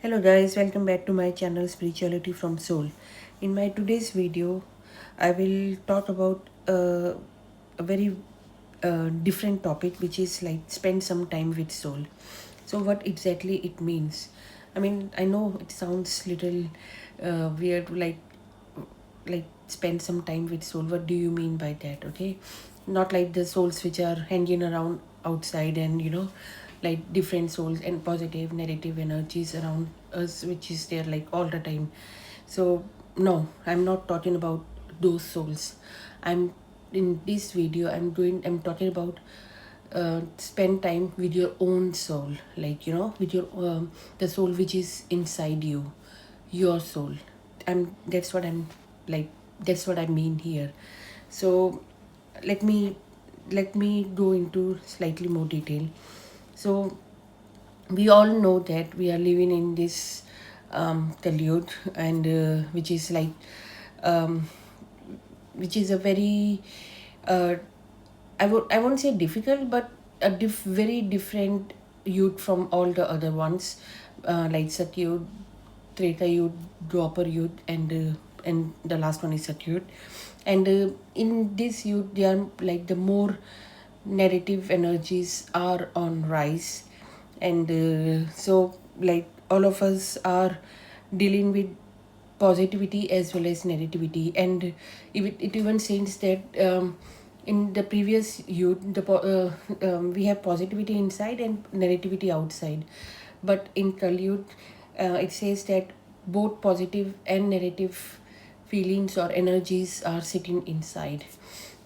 Hello guys, welcome back to my channel Spirituality from Soul. In my today's video, I will talk about a very different topic, which is like spend some time with soul. So what exactly it means? I mean, I know it sounds little weird, like spend some time with soul. What do you mean by that? Okay, not like the souls which are hanging around outside and like different souls and positive negative energies around us which is there like all the time. So no, I'm not talking about those souls. I'm In this video I'm talking about spend time with your own soul, like with your the soul which is inside you, your soul. That's what I'm like, that's what I mean here. So let me let me go into slightly more detail. So we all know that we are living in this Kalyug, and um, which is a very uh, I won't say difficult, but a very different youth from all the other ones, like Satyud, Treta youth, Dwapar youth, and the last one is Satyud. And in this youth, they are like the more narrative energies are on rise, and so like all of us are dealing with positivity as well as negativity. And it even says that in the previous youth we have positivity inside and negativity outside, but in Kali it says that both positive and negative feelings or energies are sitting inside.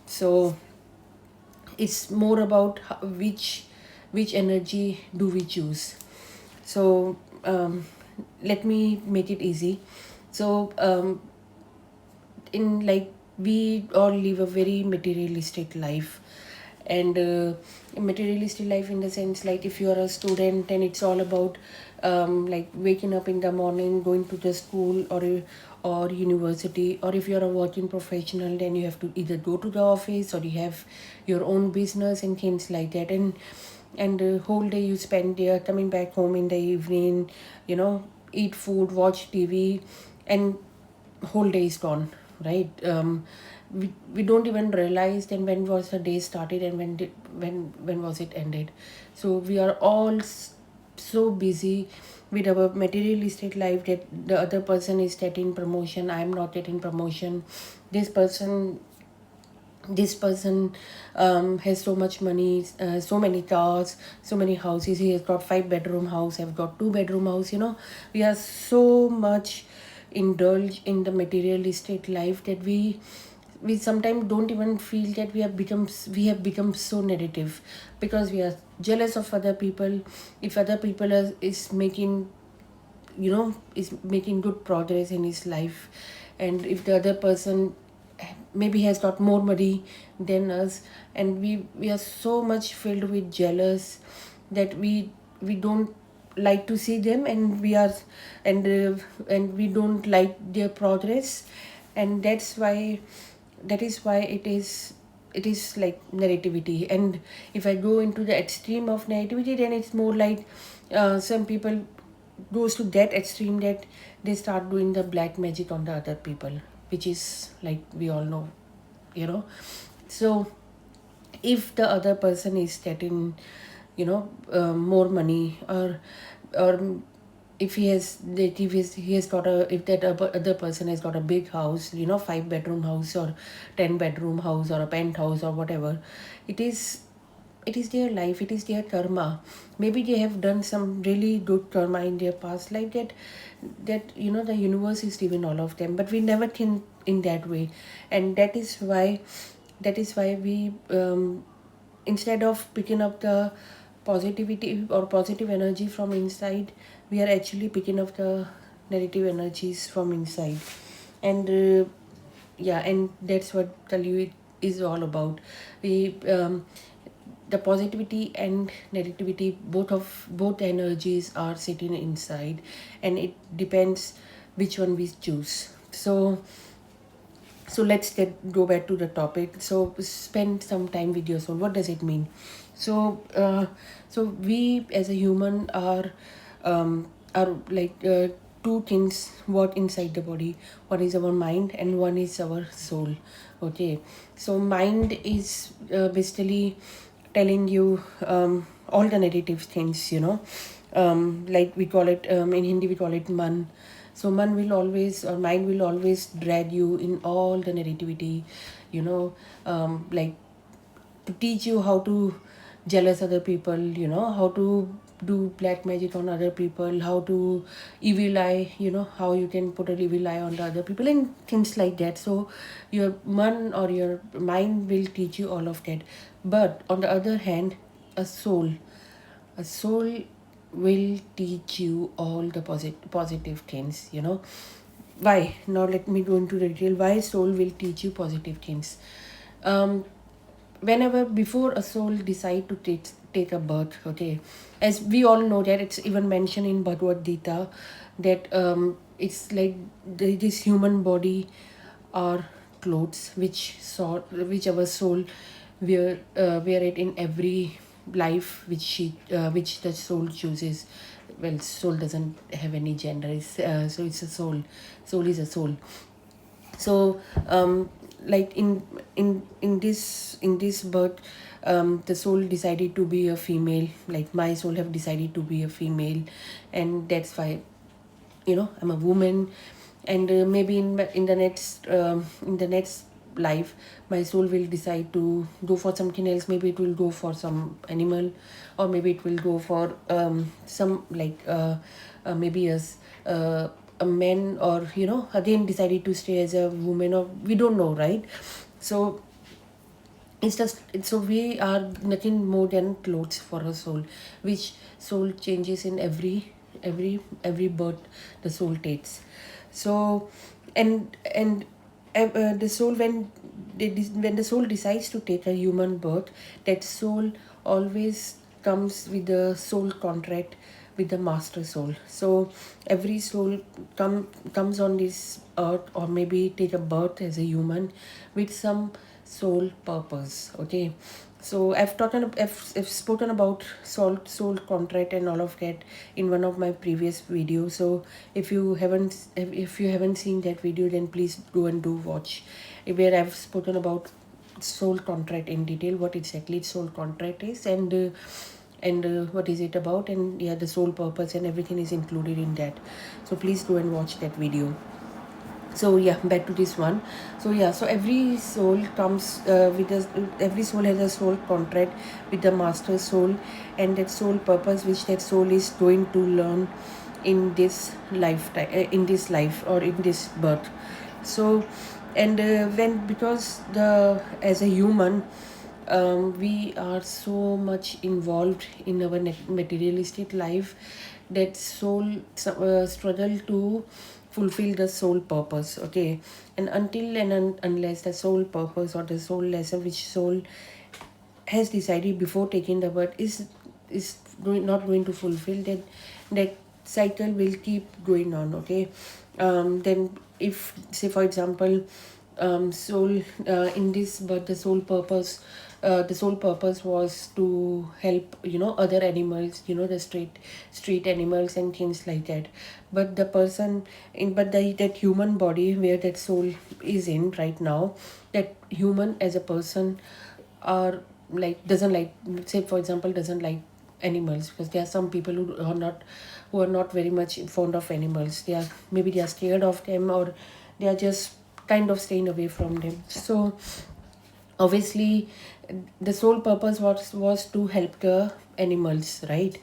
So it's more about which energy do we choose. So let me make it easy. So in like we all live a very materialistic life, and materialistic life in the sense, like if you are a student and it's all about like waking up in the morning, going to the school or university, or if you're a working professional, then you have to either go to the office or you have your own business and things like that. And the whole day you spend there, coming back home in the evening, eat food, watch TV, and whole day is gone, right? We don't even realize then when was the day started and when was it ended. So we are all so busy with our materialistic life that the other person is getting promotion, I'm not getting promotion. This person this person has so much money, so many cars, so many houses. He has got 5 bedroom house, I've got 2 bedroom house. We are so much indulged in the materialistic life that we sometimes don't even feel that we have become so negative, because we are jealous of other people. If other people is making, is making good progress in his life, and if the other person maybe has got more money than us, and we are so much filled with jealous that we don't like to see them, and and we don't like their progress. And that is why it is like negativity. And if I go into the extreme of negativity, then it's more like some people goes to that extreme that they start doing the black magic on the other people, which is like we all know, you know so if the other person is getting more money, or if he has got a if that other person has got a big house, 5 bedroom house or 10 bedroom house or a penthouse or whatever, it is it is their life, it is their karma. Maybe they have done some really good karma in their past life, that the universe is giving all of them, but we never think in that way. And that is why we instead of picking up the positivity or positive energy from inside, we are actually picking up the negative energies from inside. And yeah, and that's what Kali is all about. We The positivity and negativity, both energies are sitting inside, and it depends which one we choose. So let's go back to the topic. So spend some time with your soul. What does it mean? So we as a human are are like two things what inside the body. One is our mind and one is our soul. Okay, so mind is basically telling you all the negative things, like we call it, in Hindi we call it man. So man will always, or mind will always drag you in all the negativity, like to teach you how to jealous other people, how to do black magic on other people, how to evil eye, how you can put an evil eye on the other people and things like that. So your man or your mind will teach you all of that. But on the other hand, a soul a soul will teach you all the positive things. Why? Now let me go into the detail why soul will teach you positive things. um Whenever before a soul decide to take a birth, okay, as we all know that it's even mentioned in Bhagavad Gita that it's like this human body are clothes which our soul wear it in every life which the soul chooses. Well, soul doesn't have any gender, so it's a soul is a soul. So like in this birth, the soul decided to be a female, like my soul have decided to be a female, and that's why I'm a woman. And maybe in the next life my soul will decide to go for something else. Maybe it will go for some animal, or maybe it will go for some like maybe as a man, or again decided to stay as a woman, or we don't know, right? So so we are nothing more than clothes for a soul, which soul changes in every birth the soul takes. So and the soul, when the soul decides to take a human birth, that soul always comes with the soul contract with the master soul. So every soul comes on this earth, or maybe take a birth as a human with some soul purpose. Okay, so I've spoken about soul contract and all of that in one of my previous videos. So if you haven't seen that video, then please go and do watch, where I've spoken about soul contract in detail, what exactly soul contract is, and what is it about, and yeah, the soul purpose and everything is included in that. So please go and watch that video. So yeah, back to this one. So yeah, so every soul comes every soul has a soul contract with the master soul, and that soul purpose which that soul is going to learn in this lifetime, in this life, or in this birth. So and when because the as a human, we are so much involved in our materialistic life that soul struggle to fulfill the soul purpose. Okay, and until and unless the soul purpose or the soul lesson which soul has decided before taking the birth is not going to fulfill, that cycle will keep going on. Okay, then if say for example, soul in this birth, the soul purpose was to help other animals, the street animals and things like that. But the person in but the that human body where that soul is in right now, that human as a person are like doesn't like, say for example, doesn't like animals, because there are some people who are not very much fond of animals. They are scared of them, or they are just kind of staying away from them. So obviously the sole purpose was to help the animals, right?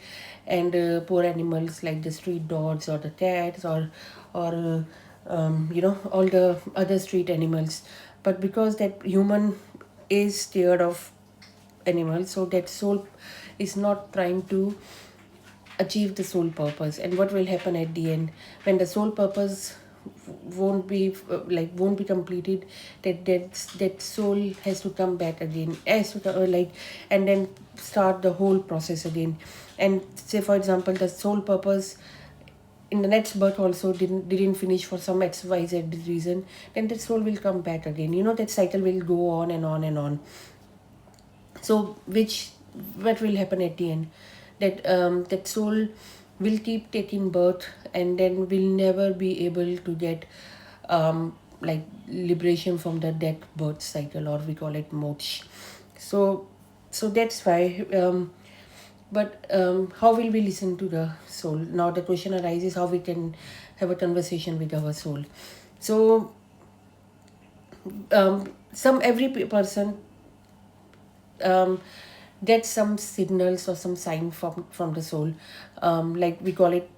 And poor animals like the street dogs or the cats, or all the other street animals. But because that human is scared of animals, so that soul is not trying to achieve the soul purpose. And what will happen at the end, when the soul purpose won't be completed, that soul has to come back again, has to and then start the whole process again. And say for example, the soul purpose in the next birth also didn't finish for some XYZ reason, then that soul will come back again. That cycle will go on and on and on. So what will happen at the end, that soul we'll keep taking birth, and then we'll never be able to get like liberation from the death birth cycle, or we call it moksha. So that's why, but how will we listen to the soul? Now the question arises, how we can have a conversation with our soul. So some every person um, get some signals or some sign from the soul, like we call it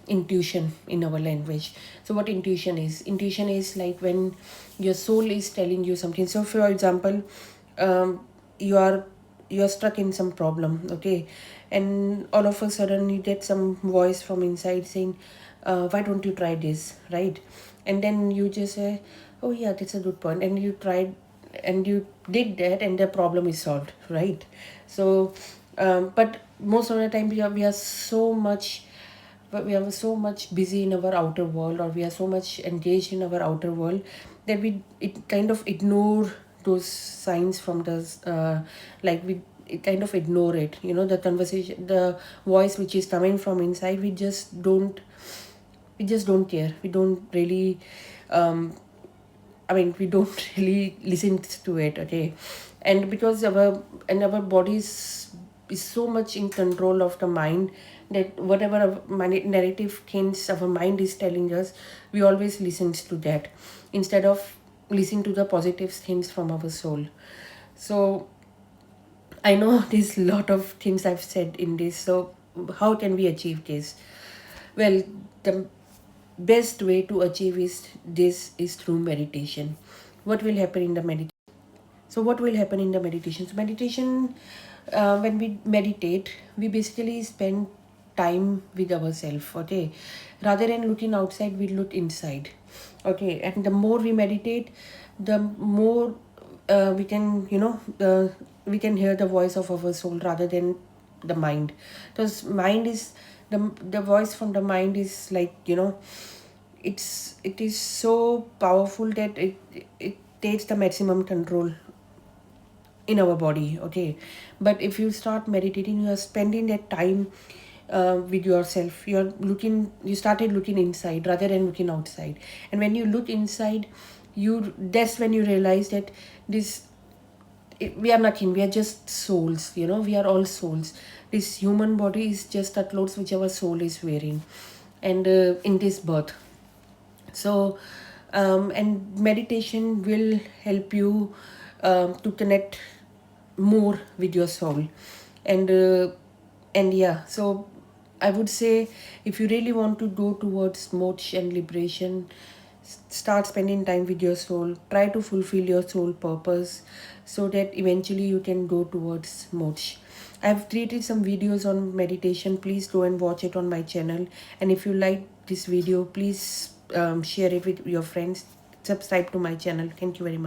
intuition in our language. So what intuition is like when your soul is telling you something. So for example, um, you are you're stuck in some problem, okay, and all of a sudden you get some voice from inside saying, why don't you try this, right? And then you just say, oh yeah, that's a good point, and you tried and you did that, and the problem is solved, right? So but most of the time we are so much, but we are so much busy in our outer world, or we are so much engaged in our outer world, that we it kind of ignore those signs from the like we it kind of ignore it, the conversation, the voice which is coming from inside. We just don't care. We don't really um we don't really listen to it, okay? And because our bodies is so much in control of the mind, that whatever narrative things our mind is telling us, we always listen to that, instead of listening to the positive things from our soul. So I know there's a lot of things I've said in this. So how can we achieve this? Well, the best way to achieve this is through meditation. What will happen in the meditation? So what will happen in the meditation? So meditation, when we meditate, we basically spend time with ourselves. Okay, rather than looking outside, we look inside. Okay, and the more we meditate, the more we can, we can hear the voice of our soul rather than the mind. Because mind is the voice from the mind is like, it is so powerful that it takes the maximum control in our body, okay? But if you start meditating, you are spending that time with yourself. You started looking inside rather than looking outside. And when you look inside, that's when you realize that this we are nothing. We are just souls, we are all souls. This human body is just the clothes which our soul is wearing, and in this birth. So and meditation will help you to connect more with your soul. And uh, and yeah, so I would say, if you really want to go towards moksha and liberation, start spending time with your soul. Try to fulfill your soul purpose, so that eventually you can go towards moksha. I've created some videos on meditation. Please go and watch it on my channel. And if you like this video, please share it with your friends. Subscribe to my channel. Thank you very much.